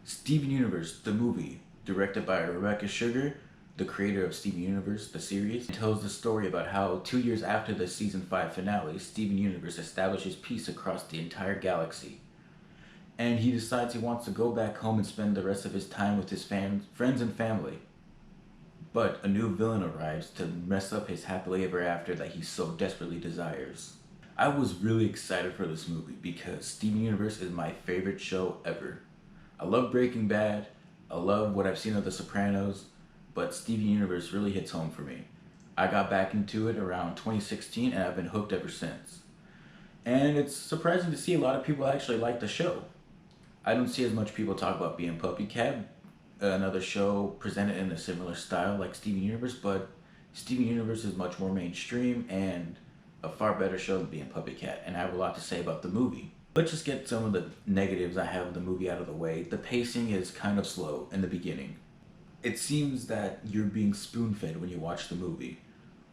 Steven Universe, the movie, directed by Rebecca Sugar, the creator of Steven Universe, the series, tells the story about how 2 years after the season 5 finale, Steven Universe establishes peace across the entire galaxy. And he decides he wants to go back home and spend the rest of his time with his friends and family. But a new villain arrives to mess up his happily ever after that he so desperately desires. I was really excited for this movie because Steven Universe is my favorite show ever. I love Breaking Bad, I love what I've seen of The Sopranos, but Steven Universe really hits home for me. I got back into it around 2016 and I've been hooked ever since. And it's surprising to see a lot of people actually like the show. I don't see as much people talk about Being Puppy Cat, another show presented in a similar style like Steven Universe, but Steven Universe is much more mainstream and a far better show than Being Puppy Cat, and I have a lot to say about the movie. Let's just get some of the negatives I have of the movie out of the way. The pacing is kind of slow in the beginning. It seems that you're being spoon-fed when you watch the movie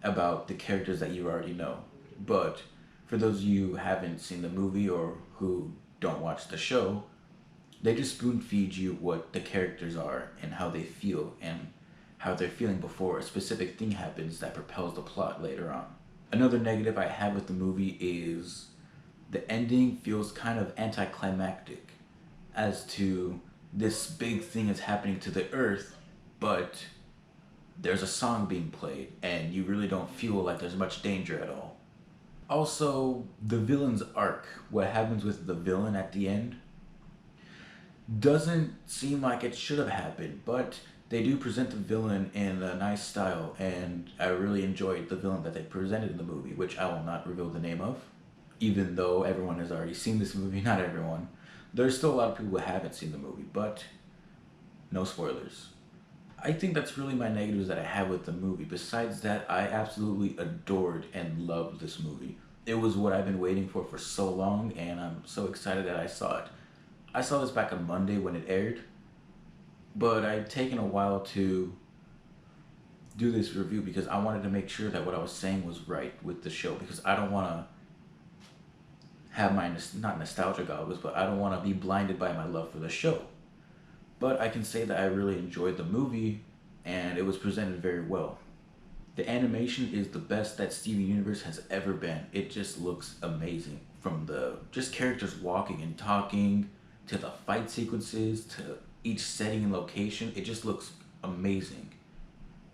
about the characters that you already know. But for those of you who haven't seen the movie or who don't watch the show, they just spoon feed you what the characters are and how they feel and how they're feeling before a specific thing happens that propels the plot later on. Another negative I have with the movie is the ending feels kind of anticlimactic as to this big thing is happening to the earth, but there's a song being played and you really don't feel like there's much danger at all. Also, the villain's arc, what happens with the villain at the end, doesn't seem like it should have happened, but they do present the villain in a nice style, and I really enjoyed the villain that they presented in the movie, which I will not reveal the name of, even though everyone has already seen this movie. Not everyone. There's still a lot of people who haven't seen the movie, but no spoilers. I think that's really my negatives that I have with the movie. Besides that, I absolutely adored and loved this movie. It was what I've been waiting for so long, and I'm so excited that I saw it. I saw this back on Monday when it aired, but I've taken a while to do this review because I wanted to make sure that what I was saying was right with the show, because I don't want to have my, not nostalgia goggles, but I don't want to be blinded by my love for the show. But I can say that I really enjoyed the movie and it was presented very well. The animation is the best that Steven Universe has ever been. It just looks amazing. From the just characters walking and talking, to the fight sequences, to each setting and location, it just looks amazing.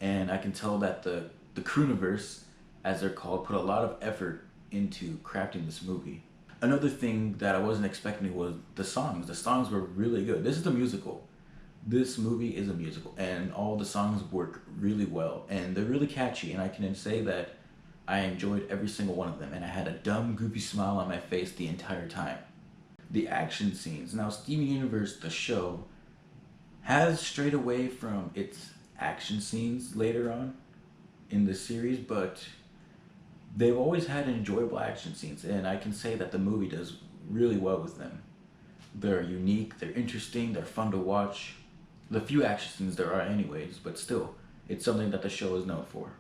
And I can tell that the Crewniverse, as they're called, put a lot of effort into crafting this movie. Another thing that I wasn't expecting was the songs. The songs were really good. This is a musical. This movie is a musical, and all the songs work really well, and they're really catchy, and I can say that I enjoyed every single one of them, and I had a dumb, goofy smile on my face the entire time. The action scenes. Now, Steven Universe, the show, has strayed away from its action scenes later on in the series, but they've always had enjoyable action scenes, and I can say that the movie does really well with them. They're unique, they're interesting, they're fun to watch. The few action scenes there are anyways, but still, it's something that the show is known for.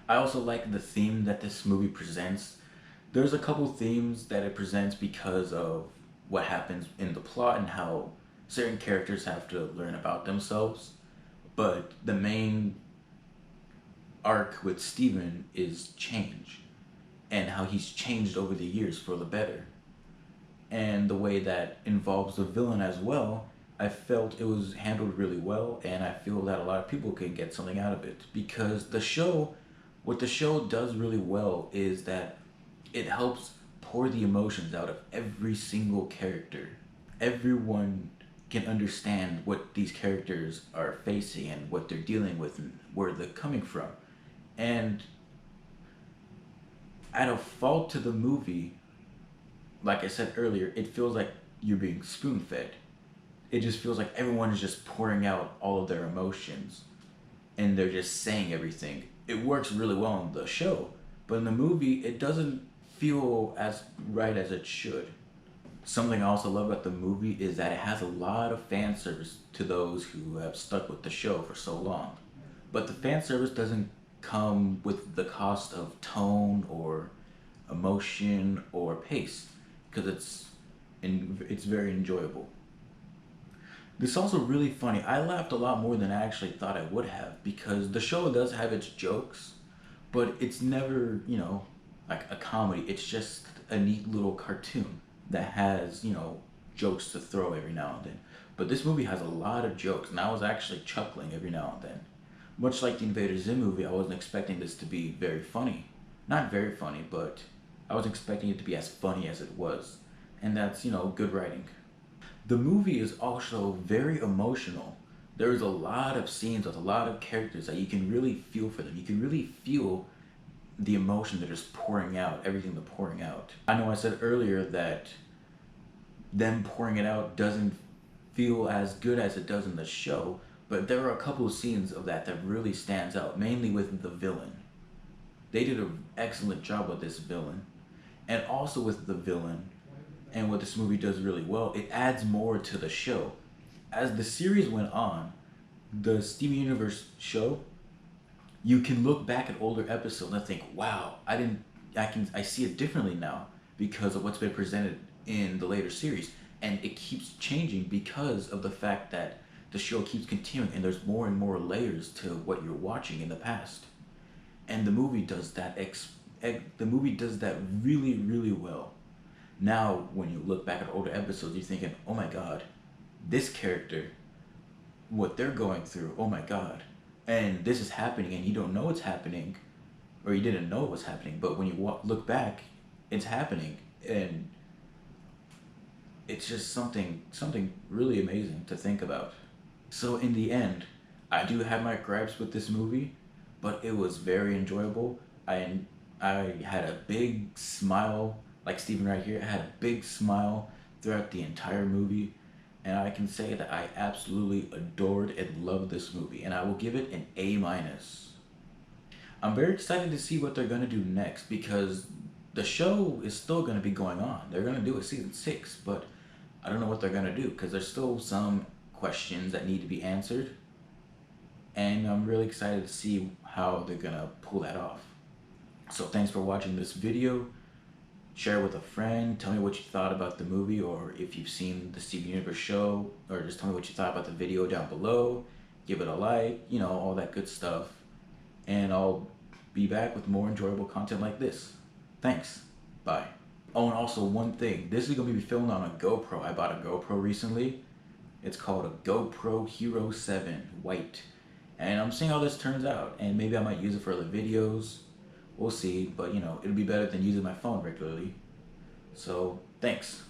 I also like the theme that this movie presents. There's a couple themes that it presents because of what happens in the plot and how certain characters have to learn about themselves. But the main arc with Steven is change and how he's changed over the years for the better. And the way that involves the villain as well, I felt it was handled really well, and I feel that a lot of people can get something out of it because what the show does really well is that it helps pour the emotions out of every single character. Everyone can understand what these characters are facing and what they're dealing with and where they're coming from. And at a fault to the movie, like I said earlier, it feels like you're being spoon-fed. It just feels like everyone is just pouring out all of their emotions and they're just saying everything. It works really well in the show, but in the movie, it doesn't feel as right as it should. Something I also love about the movie is that it has a lot of fan service to those who have stuck with the show for so long. But the fan service doesn't come with the cost of tone or emotion or pace because it's very enjoyable. This also really funny. I laughed a lot more than I actually thought I would have because the show does have its jokes, but it's never, like a comedy. It's just a neat little cartoon that has, jokes to throw every now and then. But this movie has a lot of jokes, and I was actually chuckling every now and then. Much like the Invader Zim movie, I wasn't expecting this to be very funny. Not very funny, but I was expecting it to be as funny as it was. And that's, good writing. The movie is also very emotional. There's a lot of scenes with a lot of characters that you can really feel for them. You can really feel the emotion they're just pouring out, everything they're pouring out. I know I said earlier that them pouring it out doesn't feel as good as it does in the show, but there are a couple of scenes of that really stands out, mainly with the villain. They did an excellent job with this villain. And also with the villain, and what this movie does really well, it adds more to the show. As the series went on, the Steven Universe show, you can look back at older episodes and think, wow, I see it differently now because of what's been presented in the later series. And it keeps changing because of the fact that the show keeps continuing and there's more and more layers to what you're watching in the past. And the movie does that really, really well. Now, when you look back at older episodes, you're thinking, oh my god, this character, what they're going through, oh my god. And this is happening, and you don't know it's happening, or you didn't know it was happening, but when you look back, it's happening. And it's just something really amazing to think about. So in the end, I do have my gripes with this movie, but it was very enjoyable. I had a big smile, like Steven right here. I had a big smile throughout the entire movie, and I can say that I absolutely adored and loved this movie, and I will give it an A minus. I'm very excited to see what they're gonna do next because the show is still gonna be going on. They're gonna do a season 6, but I don't know what they're gonna do because there's still some questions that need to be answered, and I'm really excited to see how they're gonna pull that off. So thanks for watching this video. Share with a friend. Tell me what you thought about the movie, or if you've seen the Steven Universe show, or just tell me what you thought about the video down below. Give it a like, all that good stuff. And I'll be back with more enjoyable content like this. Thanks. Bye. Oh, and also one thing. This is going to be filmed on a GoPro. I bought a GoPro recently. It's called a GoPro Hero 7 White. And I'm seeing how this turns out. And maybe I might use it for other videos. We'll see. But, it'll be better than using my phone regularly. So, thanks.